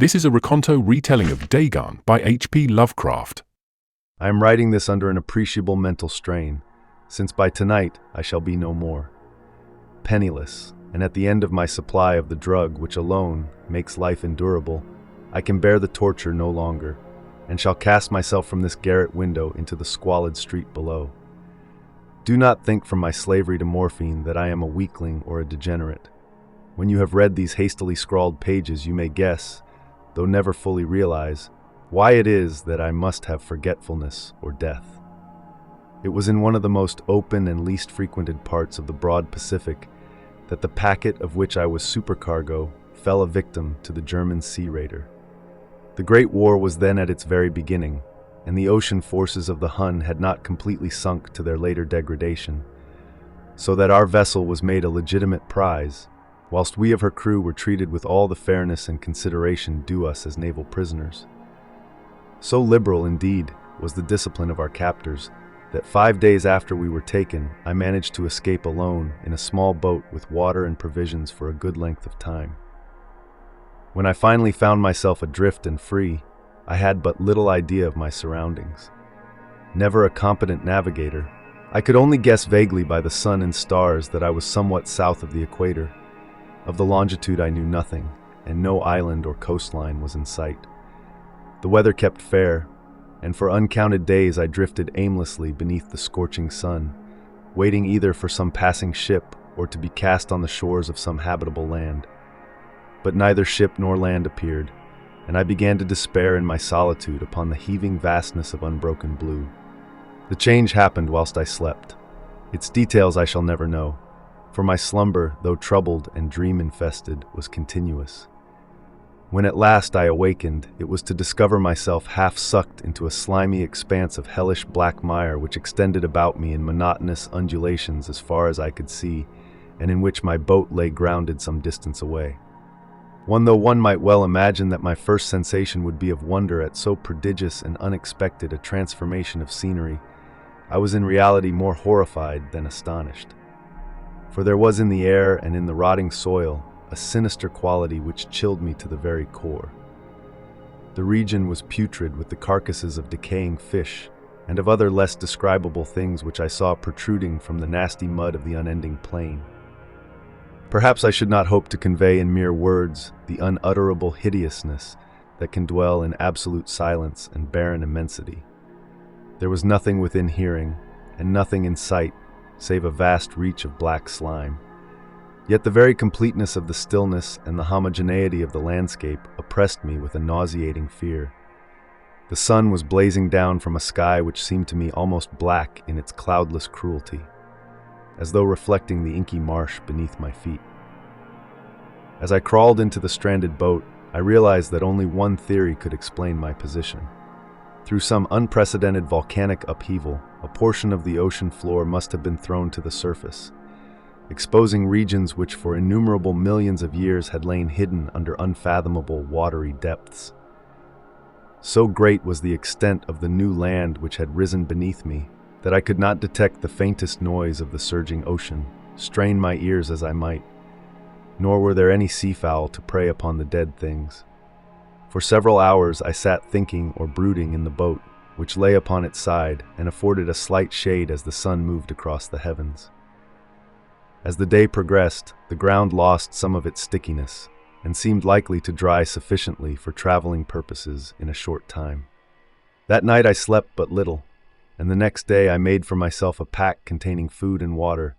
This is a Rekonto retelling of Dagon by H.P. Lovecraft. I am writing this under an appreciable mental strain, since by tonight I shall be no more. Penniless, and at the end of my supply of the drug which alone makes life endurable, I can bear the torture no longer, and shall cast myself from this garret window into the squalid street below. Do not think from my slavery to morphine that I am a weakling or a degenerate. When you have read these hastily scrawled pages, you may guess, though never fully realize, why it is that I must have forgetfulness or death. It was in one of the most open and least frequented parts of the broad Pacific that the packet of which I was supercargo fell a victim to the German sea raider. The Great War was then at its very beginning, and the ocean forces of the Hun had not completely sunk to their later degradation, so that our vessel was made a legitimate prize, whilst we of her crew were treated with all the fairness and consideration due us as naval prisoners. So liberal, indeed, was the discipline of our captors, that 5 days after we were taken, I managed to escape alone in a small boat with water and provisions for a good length of time. When I finally found myself adrift and free, I had but little idea of my surroundings. Never a competent navigator, I could only guess vaguely by the sun and stars that I was somewhat south of the equator. Of the longitude I knew nothing, and no island or coastline was in sight. The weather kept fair, and for uncounted days I drifted aimlessly beneath the scorching sun, waiting either for some passing ship or to be cast on the shores of some habitable land. But neither ship nor land appeared, and I began to despair in my solitude upon the heaving vastness of unbroken blue. The change happened whilst I slept. Its details I shall never know, for my slumber, though troubled and dream-infested, was continuous. When at last I awakened, it was to discover myself half sucked into a slimy expanse of hellish black mire which extended about me in monotonous undulations as far as I could see, and in which my boat lay grounded some distance away. Though one might well imagine that my first sensation would be of wonder at so prodigious and unexpected a transformation of scenery, I was in reality more horrified than astonished. For there was in the air and in the rotting soil a sinister quality which chilled me to the very core. The region was putrid with the carcasses of decaying fish and of other less describable things which I saw protruding from the nasty mud of the unending plain. Perhaps I should not hope to convey in mere words the unutterable hideousness that can dwell in absolute silence and barren immensity. There was nothing within hearing and nothing in sight save a vast reach of black slime. Yet the very completeness of the stillness and the homogeneity of the landscape oppressed me with a nauseating fear. The sun was blazing down from a sky which seemed to me almost black in its cloudless cruelty, as though reflecting the inky marsh beneath my feet. As I crawled into the stranded boat, I realized that only one theory could explain my position. Through some unprecedented volcanic upheaval, a portion of the ocean floor must have been thrown to the surface, exposing regions which for innumerable millions of years had lain hidden under unfathomable watery depths. So great was the extent of the new land which had risen beneath me that I could not detect the faintest noise of the surging ocean, strain my ears as I might, nor were there any seafowl to prey upon the dead things. For several hours I sat thinking or brooding in the boat, which lay upon its side and afforded a slight shade as the sun moved across the heavens. As the day progressed, the ground lost some of its stickiness and seemed likely to dry sufficiently for traveling purposes in a short time. That night I slept but little, and the next day I made for myself a pack containing food and water,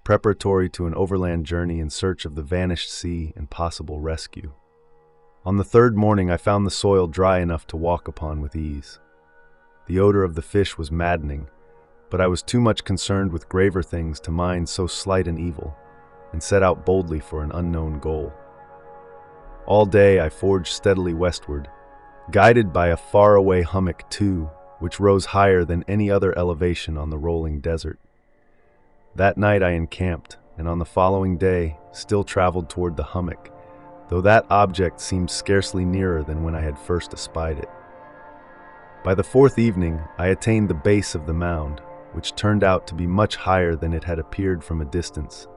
preparatory to an overland journey in search of the vanished sea and possible rescue. On the third morning I found the soil dry enough to walk upon with ease. The odor of the fish was maddening, but I was too much concerned with graver things to mind so slight an evil, and set out boldly for an unknown goal. All day I forged steadily westward, guided by a faraway hummock too, which rose higher than any other elevation on the rolling desert. That night I encamped, and on the following day still traveled toward the hummock, though that object seemed scarcely nearer than when I had first espied it. By the fourth evening I attained the base of the mound, which turned out to be much higher than it had appeared from a distance,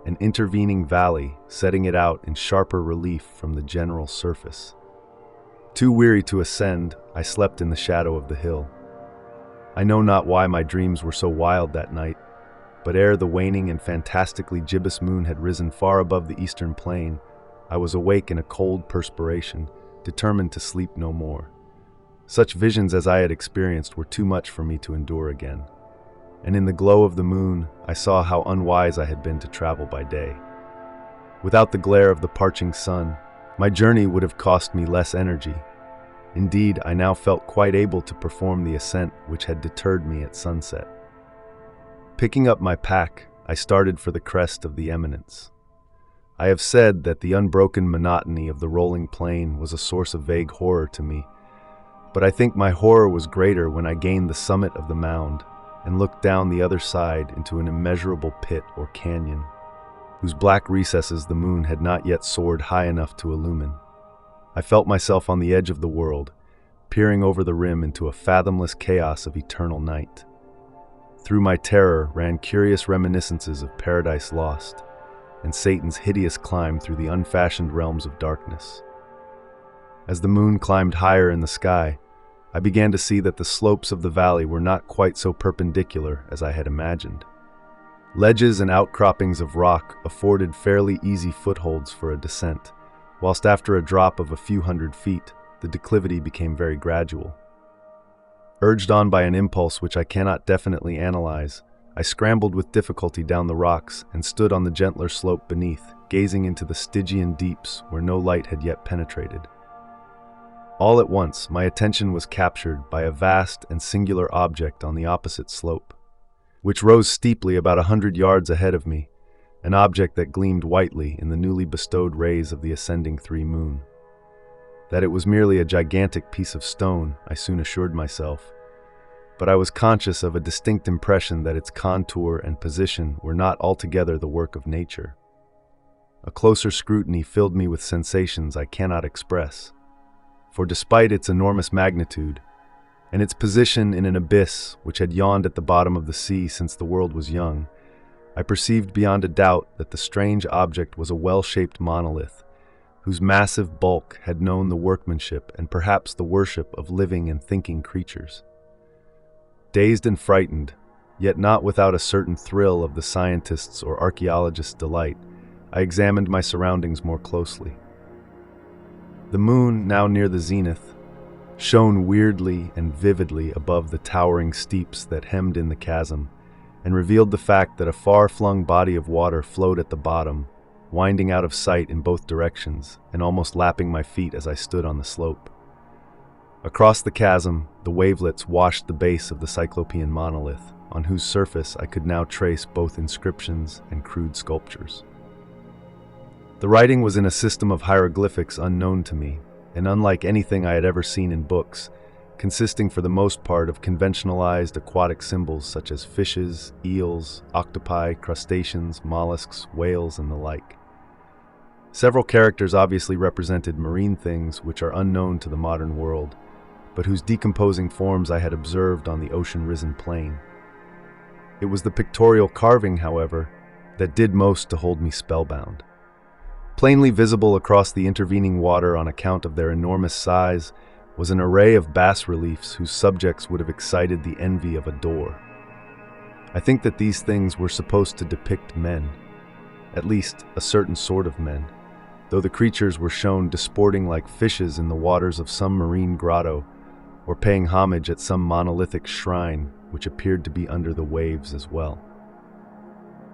an intervening valley setting it out in sharper relief from the general surface. Too weary to ascend, I slept in the shadow of the hill. I know not why my dreams were so wild that night, but ere the waning and fantastically gibbous moon had risen far above the eastern plain, I was awake in a cold perspiration, determined to sleep no more. Such visions as I had experienced were too much for me to endure again, and in the glow of the moon, I saw how unwise I had been to travel by day. Without the glare of the parching sun, my journey would have cost me less energy. Indeed, I now felt quite able to perform the ascent which had deterred me at sunset. Picking up my pack, I started for the crest of the eminence. I have said that the unbroken monotony of the rolling plain was a source of vague horror to me, but I think my horror was greater when I gained the summit of the mound and looked down the other side into an immeasurable pit or canyon, whose black recesses the moon had not yet soared high enough to illumine. I felt myself on the edge of the world, peering over the rim into a fathomless chaos of eternal night. Through my terror ran curious reminiscences of Paradise Lost and Satan's hideous climb through the unfashioned realms of darkness. As the moon climbed higher in the sky, I began to see that the slopes of the valley were not quite so perpendicular as I had imagined. Ledges and outcroppings of rock afforded fairly easy footholds for a descent, whilst after a drop of a few hundred feet, the declivity became very gradual. Urged on by an impulse which I cannot definitely analyze, I scrambled with difficulty down the rocks and stood on the gentler slope beneath, gazing into the Stygian deeps where no light had yet penetrated. All at once, my attention was captured by a vast and singular object on the opposite slope, which rose steeply about 100 yards ahead of me, an object that gleamed whitely in the newly bestowed rays of the ascending moon. That it was merely a gigantic piece of stone, I soon assured myself, but I was conscious of a distinct impression that its contour and position were not altogether the work of nature. A closer scrutiny filled me with sensations I cannot express, for despite its enormous magnitude, and its position in an abyss which had yawned at the bottom of the sea since the world was young, I perceived beyond a doubt that the strange object was a well-shaped monolith, whose massive bulk had known the workmanship and perhaps the worship of living and thinking creatures. Dazed and frightened, yet not without a certain thrill of the scientist's or archaeologist's delight, I examined my surroundings more closely. The moon, now near the zenith, shone weirdly and vividly above the towering steeps that hemmed in the chasm, and revealed the fact that a far-flung body of water flowed at the bottom, winding out of sight in both directions and almost lapping my feet as I stood on the slope. Across the chasm, the wavelets washed the base of the cyclopean monolith, on whose surface I could now trace both inscriptions and crude sculptures. The writing was in a system of hieroglyphics unknown to me, and unlike anything I had ever seen in books, consisting for the most part of conventionalized aquatic symbols such as fishes, eels, octopi, crustaceans, mollusks, whales, and the like. Several characters obviously represented marine things which are unknown to the modern world, but whose decomposing forms I had observed on the ocean-risen plain. It was the pictorial carving, however, that did most to hold me spellbound. Plainly visible across the intervening water on account of their enormous size was an array of bas-reliefs whose subjects would have excited the envy of a Dor. I think that these things were supposed to depict men, at least a certain sort of men, though the creatures were shown disporting like fishes in the waters of some marine grotto, or paying homage at some monolithic shrine which appeared to be under the waves as well.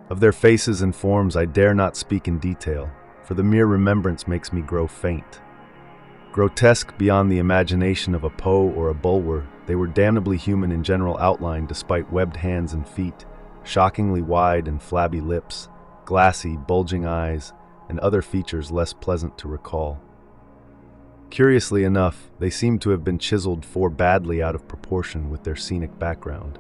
Of their faces and forms I dare not speak in detail, for the mere remembrance makes me grow faint. Grotesque beyond the imagination of a Poe or a Bulwer, they were damnably human in general outline despite webbed hands and feet, shockingly wide and flabby lips, glassy, bulging eyes, and other features less pleasant to recall. Curiously enough, they seemed to have been chiseled badly out of proportion with their scenic background.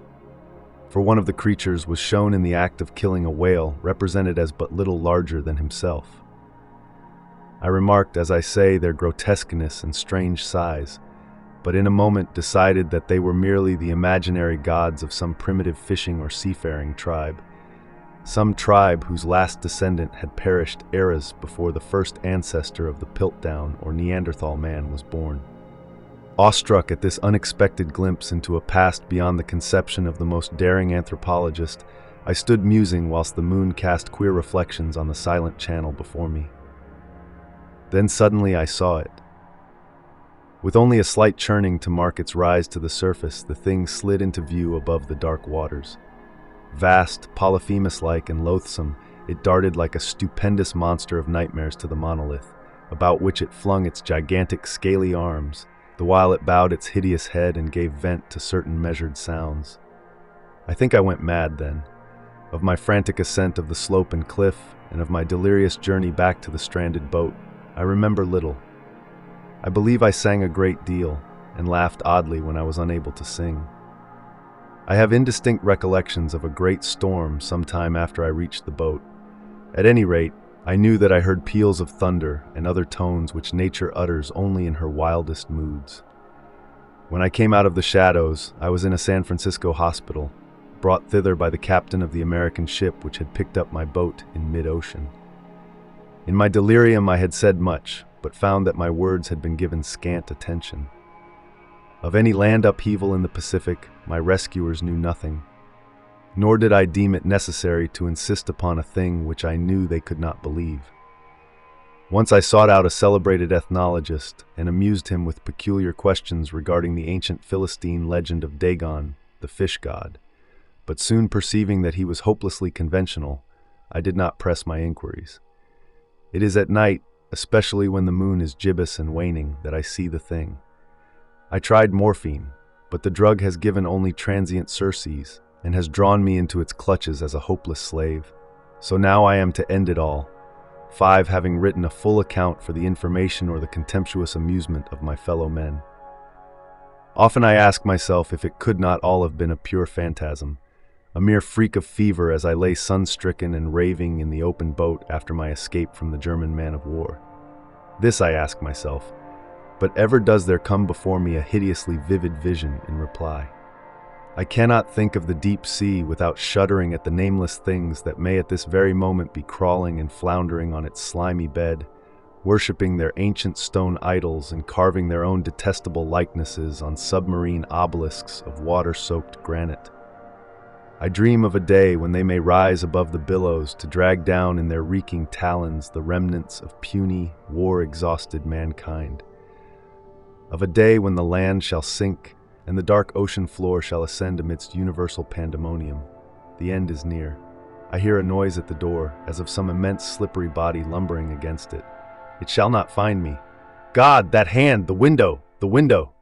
For one of the creatures was shown in the act of killing a whale, represented as but little larger than himself. I remarked, as I say, their grotesqueness and strange size, but in a moment decided that they were merely the imaginary gods of some primitive fishing or seafaring tribe, some tribe whose last descendant had perished eras before the first ancestor of the Piltdown or Neanderthal man was born. Awestruck at this unexpected glimpse into a past beyond the conception of the most daring anthropologist, I stood musing whilst the moon cast queer reflections on the silent channel before me. Then suddenly I saw it. With only a slight churning to mark its rise to the surface, the thing slid into view above the dark waters. Vast, Polyphemus-like and loathsome, it darted like a stupendous monster of nightmares to the monolith, about which it flung its gigantic scaly arms, the while it bowed its hideous head and gave vent to certain measured sounds. I think I went mad then. Of my frantic ascent of the slope and cliff, and of my delirious journey back to the stranded boat, I remember little. I believe I sang a great deal, and laughed oddly when I was unable to sing. I have indistinct recollections of a great storm some time after I reached the boat. At any rate, I knew that I heard peals of thunder and other tones which nature utters only in her wildest moods. When I came out of the shadows, I was in a San Francisco hospital, brought thither by the captain of the American ship which had picked up my boat in mid-ocean. In my delirium I had said much, but found that my words had been given scant attention. Of any land upheaval in the Pacific, my rescuers knew nothing, nor did I deem it necessary to insist upon a thing which I knew they could not believe. Once I sought out a celebrated ethnologist and amused him with peculiar questions regarding the ancient Philistine legend of Dagon, the fish god, but soon perceiving that he was hopelessly conventional, I did not press my inquiries. It is at night, especially when the moon is gibbous and waning, that I see the thing. I tried morphine, but the drug has given only transient surcease, and has drawn me into its clutches as a hopeless slave. So now I am to end it all, 5 having written a full account for the information or the contemptuous amusement of my fellow men. Often I ask myself if it could not all have been a pure phantasm, a mere freak of fever as I lay sun-stricken and raving in the open boat after my escape from the German man-of-war. This I ask myself, but ever does there come before me a hideously vivid vision in reply. I cannot think of the deep sea without shuddering at the nameless things that may at this very moment be crawling and floundering on its slimy bed, worshipping their ancient stone idols and carving their own detestable likenesses on submarine obelisks of water-soaked granite. I dream of a day when they may rise above the billows to drag down in their reeking talons the remnants of puny, war-exhausted mankind. Of a day when the land shall sink and the dark ocean floor shall ascend amidst universal pandemonium. The end is near. I hear a noise at the door, as of some immense slippery body lumbering against it. It shall not find me. God, that hand! The window! The window!